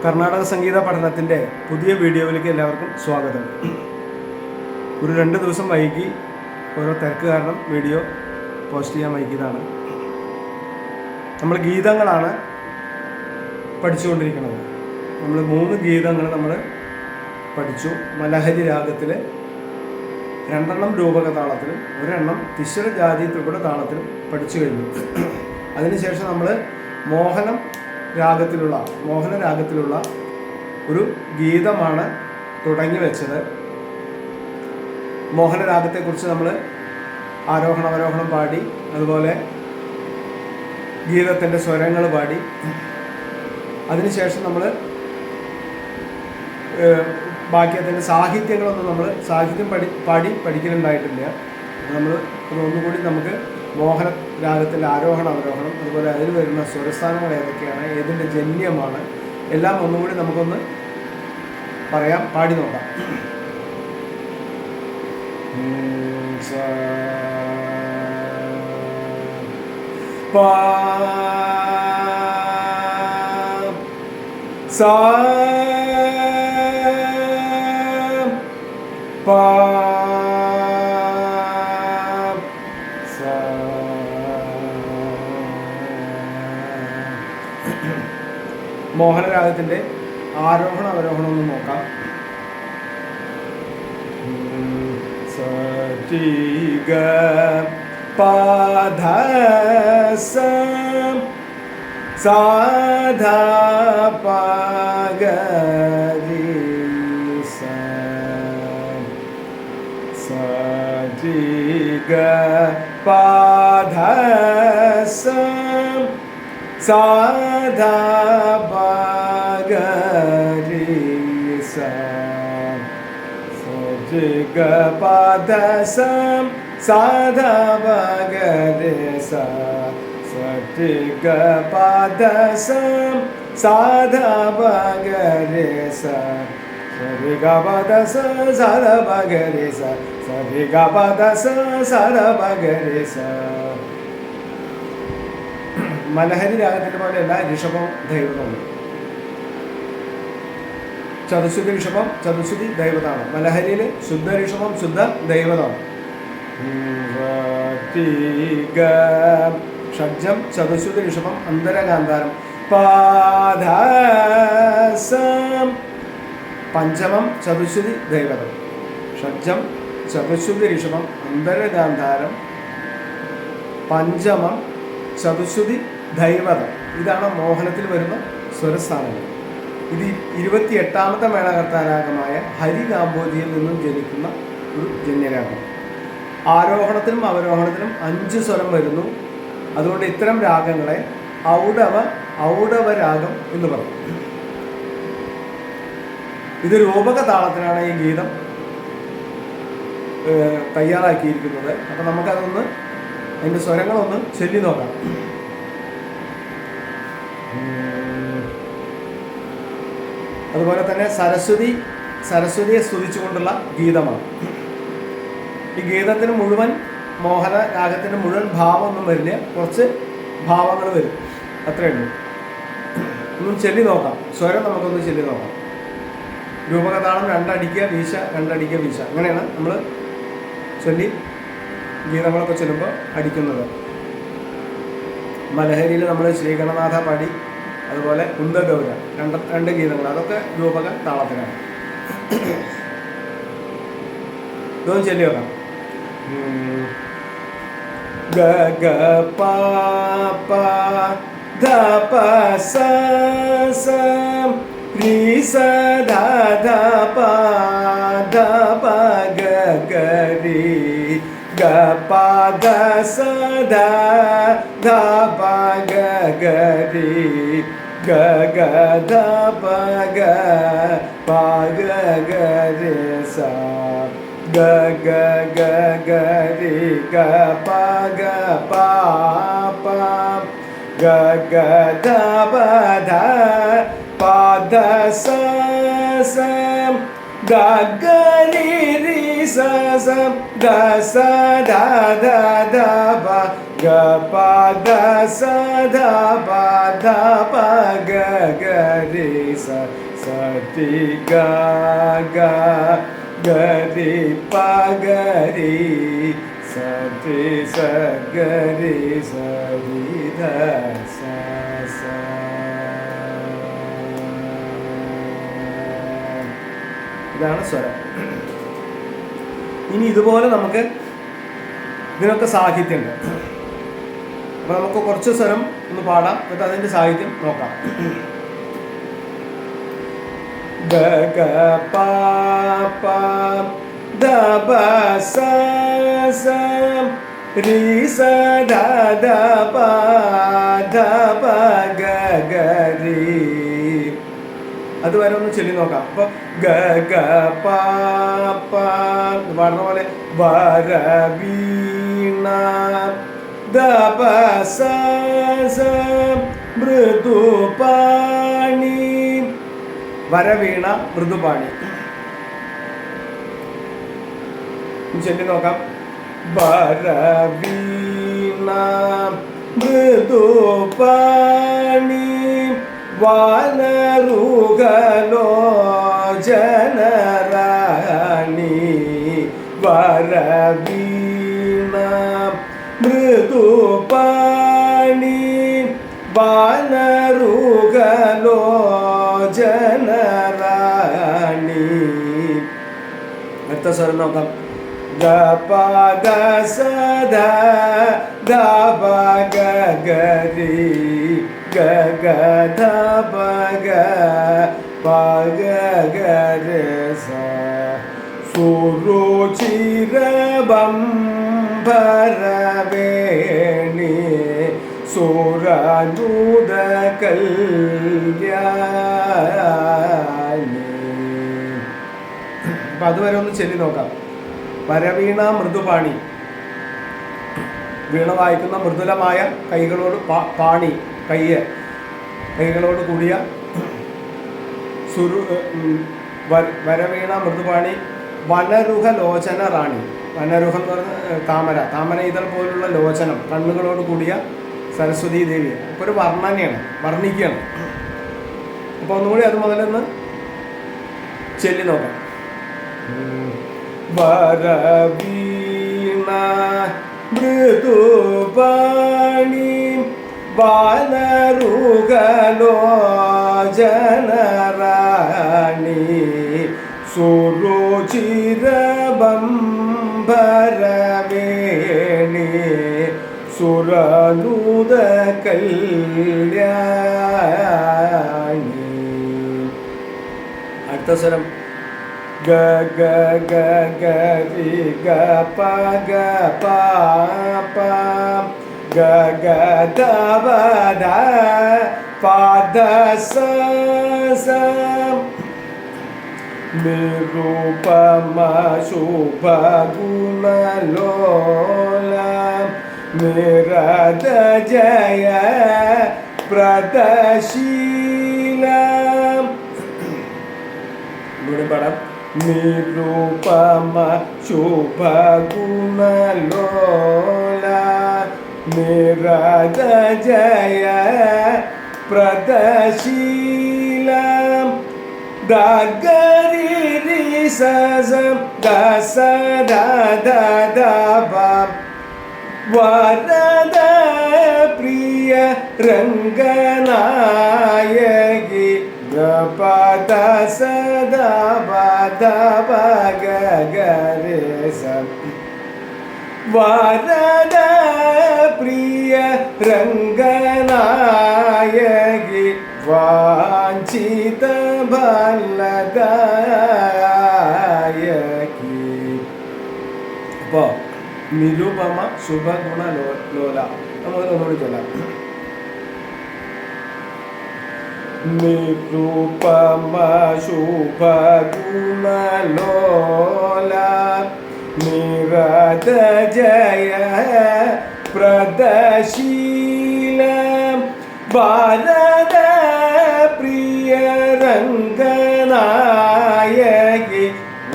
കർണാടക സംഗീത പഠനത്തിൻ്റെ പുതിയ വീഡിയോയിലേക്ക് എല്ലാവർക്കും സ്വാഗതം. ഒരു 2 ദിവസം വൈകി, ഓരോ തിരക്ക് കാരണം വീഡിയോ പോസ്റ്റ് ചെയ്യാൻ വൈകിയതാണ്. നമ്മൾ ഗീതങ്ങളാണ് പഠിച്ചുകൊണ്ടിരിക്കുന്നത്. നമ്മൾ 3 ഗീതങ്ങൾ നമ്മൾ പഠിച്ചു. മലഹരി രാഗത്തിൽ 2 രൂപക താളത്തിലും 1 തിശ്ര ജാതി ത്രിപുട താളത്തിലും പഠിച്ചു കഴിഞ്ഞു. അതിനുശേഷം നമ്മൾ മോഹന രാഗത്തിലുള്ള ഒരു ഗീതമാണ് തുടങ്ങി വെച്ചത്. മോഹന രാഗത്തെക്കുറിച്ച് നമ്മൾ ആരോഹണം അവരോഹണം പാടി, അതുപോലെ ഗീതത്തിൻ്റെ സ്വരങ്ങൾ പാടി. അതിനുശേഷം നമ്മൾ ബാക്കി അതിൻ്റെ സാഹിത്യങ്ങളൊന്നും നമ്മൾ സാഹിത്യം പാടി പഠിക്കലുണ്ടായിട്ടില്ല. നമ്മൾ ഒന്നുകൂടി നമുക്ക് മോഹന രാഗത്തിൻ്റെ ആരോഹണം അവരോഹണം, അതുപോലെ അതിൽ വരുന്ന സ്വരസ്ഥാനങ്ങൾ ഏതൊക്കെയാണ്, ഏതിൻ്റെ ജന്യമാണ്, എല്ലാം ഒന്നുകൂടി നമുക്കൊന്ന് പറയാം, പാടി നോക്കാം. മോഹനരാഗത്തിൻ്റെ ആരോഹണ അവരോഹണം ഒന്ന് നോക്കാം. സ പധ സ സാധ പഗരി സ പധ സ സാധ പഗരി സ ग पद स साधा पगरे स ग पद स साधा पगरे स ग पद स साधा पगरे स ग पद स साधा पगरे स. മലഹരി രാഗത്തിൻ്റെ പോലെയല്ല ഋഷഭവും ദൈവതവും. ചതുശ്രുതി ഋഷഭം, ചതുശ്രുതി ദൈവതാണ്. മലഹരിയിൽ ശുദ്ധ ഋഷഭം, ശുദ്ധ ദൈവതാണ്. ഷഡ്ജം ചതുശ്രുതി ഋഷഭം, അന്തരഗാന്ധാരം. പാദസം പഞ്ചമം ചതുശ്രുതി ദൈവതം. ഷഡ്ജം ചതുശ്രുതി ഋഷഭം, അന്തരഗാന്ധാരം. പഞ്ചമം ചതുശ്രുതി ദൈവതം. ഇതാണ് മോഹനത്തിൽ വരുന്ന സ്വരസ്ഥാനങ്ങൾ. ഇത് 28ാമത്തെ മേളകർത്താരാഗമായ ഹരികാമ്പോജിയിൽ നിന്നും ജനിക്കുന്ന ഒരു ജന്യരാഗം. ആരോഹണത്തിലും അവരോഹണത്തിലും 5 സ്വരം വരുന്നു. അതുകൊണ്ട് ഇത്തരം രാഗങ്ങളെ ഔഡവ രാഗം എന്ന് പറയും. ഇത് രൂപക താളത്തിനാണ് ഈ ഗീതം തയ്യാറാക്കിയിരിക്കുന്നത്. അപ്പം നമുക്കതൊന്ന് അതിൻ്റെ സ്വരങ്ങളൊന്ന് ചൊല്ലി നോക്കാം. അതുപോലെ തന്നെ സരസ്വതിയെ സ്തുതിച്ചുകൊണ്ടുള്ള ഗീതമാണ്. ഈ ഗീതത്തിന് മുഴുവൻ മോഹന രാഗത്തിൻ്റെ മുഴുവൻ ഭാവമൊന്നും വരില്ല, കുറച്ച് ഭാവങ്ങൾ വരും, അത്രയേ ഉള്ളൂ. ഒന്നും ചൊല്ലി നോക്കാം. സ്വരം നമുക്കൊന്ന് ചൊല്ലി നോക്കാം. രൂപകതാളം 2 അടിക്കുക വീശ, 2 അടിക്കുക വീശ, അങ്ങനെയാണ് നമ്മൾ ചൊല്ലി ഗീതങ്ങളൊക്കെ ചൊല്ലുമ്പോൾ അടിക്കുന്നത്. മലഹരിയിൽ നമ്മൾ ശ്രീഗണനാഥ പാടി, അതുപോലെ കുന്ദഗൗര, 2 ഗീതങ്ങൾ, അതൊക്കെ രൂപക താളത്തിലാണ്. ഇതൊന്നും ചൊല്ലി വെക്കാം. ഗ ഗ പ പ ധ പ സ സ രി സ ധ ധ പ ധ പ ഗ ഗ രി ग प ग स ध ध प ग ग रि ग ग ध प ग प ग ग रे स ग ग ग ग रि ग प ग प प ग ग ध प ध प ध स स ग ग रि रि स स ग स ध ध ध प G pa da sa da pa da pa ga ga re sa sa ti ga ga ga re pa ga re sa ti sa ga re sa ri da sa sa. ഇതാണ് സ്വരം. ഇനി ഇതുപോലെ നമുക്ക് ഇതിനൊക്കെ സാഹിത്യമുണ്ട്. അപ്പോൾ നമുക്ക് കുറച്ച് സ്വരം ഒന്ന് പാടാം, എന്നിട്ട് അതിൻ്റെ സാഹിത്യം നോക്കാം. ഗ ഗ പ പ ദ പ സ സ രി സ ധ ധ പ ധ പ ഗ ഗ രി. അതുവരെ ഒന്ന് ചൊല്ലി നോക്കാം. അപ്പോൾ ഗ ഗ പ പ പറഞ്ഞ പോലെ വരവീണ ദ പ സ സ മൃദുപാണി. വരവീണ മൃദുപാണി ചൊല്ലി നോക്കാം. വരവീണ മൃദുപാണി വാനരുഗലോചനറാണി. വരവീണ മൃദുപാണി വാനരുഗലോചനറാണി. അടുത്ത സ്വരം നോക്കാം. ഗ പ ദ സ ധ ധ പ ഗ ഗ രി ഗ ഗ ധ പ ഗ പ ഗ ഗ രെ സ സുരുചിരബംഭരവേണി സുരനൂത കല്യാണി. അപ്പം അതുവരെ ഒന്ന് ചൊല്ലി നോക്കാം. വരവീണ മൃദുപാണി, വീണ വായിക്കുന്ന മൃദുലമായ കൈകളോട് പാണി കൈകളോട് കൂടിയ വരവീണ മൃദുപാണി വനരുഹ ലോചന റാണി. വനരുഹം എന്ന് പറഞ്ഞ താമര ഇതൾ പോലുള്ള ലോചനം, കണ്ണുകളോട് കൂടിയ സരസ്വതി ദേവി. അപ്പോൾ ഒരു വർണ്ണനയാണ്, വർണ്ണിക്കുകയാണ്. അപ്പോൾ ഒന്നുകൂടി അത് മുതലൊന്ന് ചൊല്ലി നോക്കാം. വരവീണ മൃദുപാണി വാനരുഗലോചനറാണി സുരുചിരബംഭരവേണി സുരനൂത കല്യാണി. അടുത്ത സ്വരം ഗ ഗ ഗ ഗ രി ഗ പ ഗ പ പ ഗ ഗ ധ പ ധ പ ധ സ സ നിരൂപമ ശുഭ ഗുണലോല നിരത ജയ പ്രദശീല. ഇവിടെ പാടാം. നിരൂപമ ശുഭ ഗുണലോല നിരത ജയ പ്രദശീല. ഗരി രി സ സ ഗ സ ധ ധ ധ പ വരദ പ്രിയ രംഗനായകി ഗ പ ധ സ ധ പ ധ പ ഗ ഗ രെ സ. വരദ പ്രിയ രംഗനായകി വാഞ്ചിത ഫലദായകി. അപ്പോൾ നിരുപമ ശുഭഗുണ ലോല നമുക്ക് ഒന്നുകൂടി ചൊല്ലാം. നിരുപമ ശുഭഗുണ ലോല നിരത ജയ പ്രദശീല. ഭാരത പ്രിയ രംഗനായകി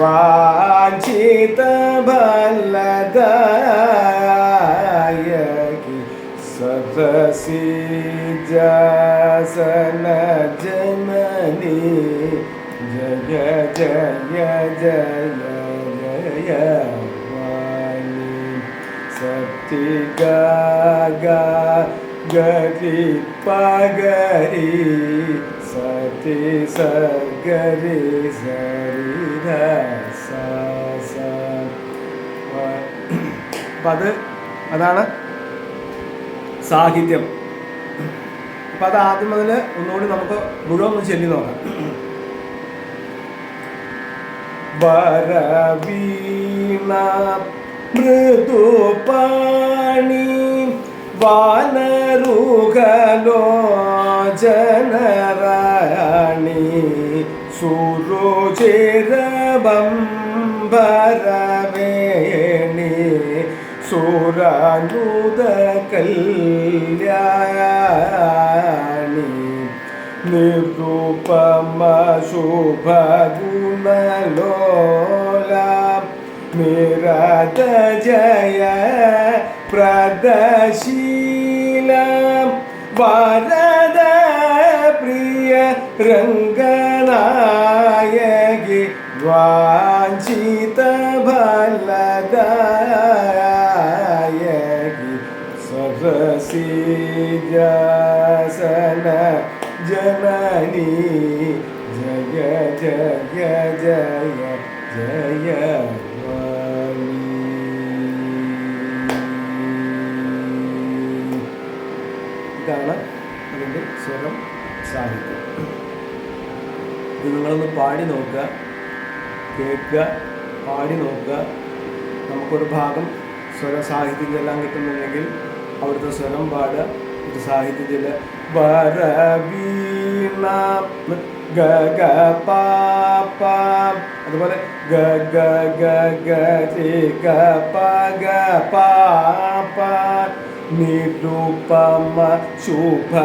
വാഞ്ചിത ഫലദായകി. सरसिजासन जननी जय जय जय जय वाणी सती गा गा गरी पगरी सती सगरी सरी सा सा. അപ്പം അതാണ് സാഹിത്യം. അപ്പം അത് ആദ്യം മുതൽ ഒന്നുകൂടി നമുക്ക് മുഴുവൻ ഒന്ന് ചൊല്ലി നോക്കാം. വരവീണ മൃദുപാണി വാനരുഹലോചനരാണി സുരുചിരബംബരവേണി സുരാനുദ കല്യാണി നിരൂപമ ശുഭഗുണലോല നിരത ജയ പ്രദശീല വരദ പ്രിയ രംഗനായകി വാഞ്ചിത ഫലദായകി सरसिजासन जननी जय जय जय जय वाणी. ഇതാണ് അതിൻ്റെ സ്വരം സാഹിത്യം. ഇത് നിങ്ങളൊന്ന് പാടി നോക്കുക, കേൾക്കുക, പാടി നോക്കുക. നമുക്കൊരു ഭാഗം സ്വര സാഹിത്യത്തിലെല്ലാം കിട്ടുന്നുണ്ടെങ്കിൽ അവിടുത്തെ സ്വരം പാടുക, ഒരു സാഹിത്യത്തിൽ വരവീണ ഗ ഗ പാപ്പ, അതുപോലെ ഗ ഗ ഗ ഗ രി ഗ പ ഗ പാപ്പ നിരൂപമ ശുഭഗുണലോല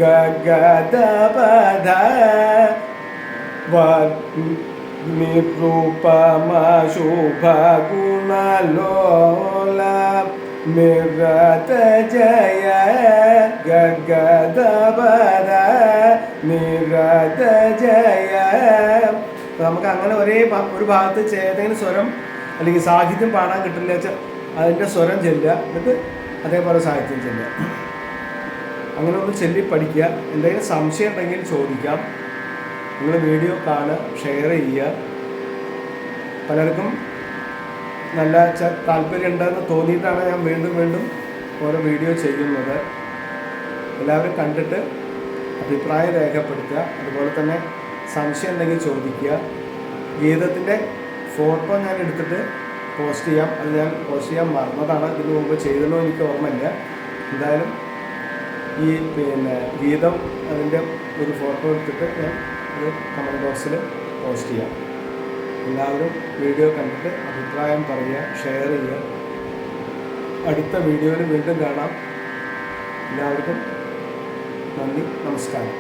ഗ ഗ ദ പ ധ നിരൂപമ ശുഭഗുണലോല നിരത ജയ ഗഗദപദ നിരത ജയ. നമുക്ക് അങ്ങനെ ഒരു ഭാഗത്ത് ഏതെങ്കിലും സ്വരം അല്ലെങ്കിൽ സാഹിത്യം പാടാൻ കിട്ടില്ല വെച്ചാൽ അതിൻ്റെ സ്വരം ചെല്ലുക, എന്നിട്ട് അതേപോലെ സാഹിത്യം ചെല്ലുക. അങ്ങനെ ഒന്ന് ചൊല്ലി പഠിക്കുക. എന്തെങ്കിലും സംശയം ഉണ്ടെങ്കിൽ ചോദിക്കാം. നിങ്ങൾ വീഡിയോ കാണുക, ഷെയർ ചെയ്യുക. പലർക്കും നല്ല താല്പര്യമുണ്ടെന്ന് തോന്നിയിട്ടാണ് ഞാൻ വീണ്ടും വീണ്ടും ഓരോ വീഡിയോ ചെയ്യുന്നത്. എല്ലാവരും കണ്ടിട്ട് അഭിപ്രായം രേഖപ്പെടുത്തുക. അതുപോലെ തന്നെ സംശയം ഉണ്ടെങ്കിൽ ചോദിക്കുക. ഗീതത്തിൻ്റെ ഫോട്ടോ ഞാൻ എടുത്തിട്ട് പോസ്റ്റ് ചെയ്യാം. അത് ഞാൻ പോസ്റ്റ് ചെയ്യാൻ മറന്നതാണ്, ഇതിന് മുമ്പ് ചെയ്തല്ലോ എനിക്ക് ഓർമ്മയില്ല. എന്തായാലും ഈ ഗീതം അതിൻ്റെ ഒരു ഫോട്ടോ എടുത്തിട്ട് ഞാൻ അത് കമൻറ്റ് ബോക്സിൽ പോസ്റ്റ് ചെയ്യാം. എല്ലാവരും വീഡിയോ കണ്ടിട്ട് അഭിപ്രായം പറയുക, ഷെയർ ചെയ്യുക. അടുത്ത വീഡിയോയിൽ വീണ്ടും കാണാം. എല്ലാവർക്കും നന്ദി, നമസ്കാരം.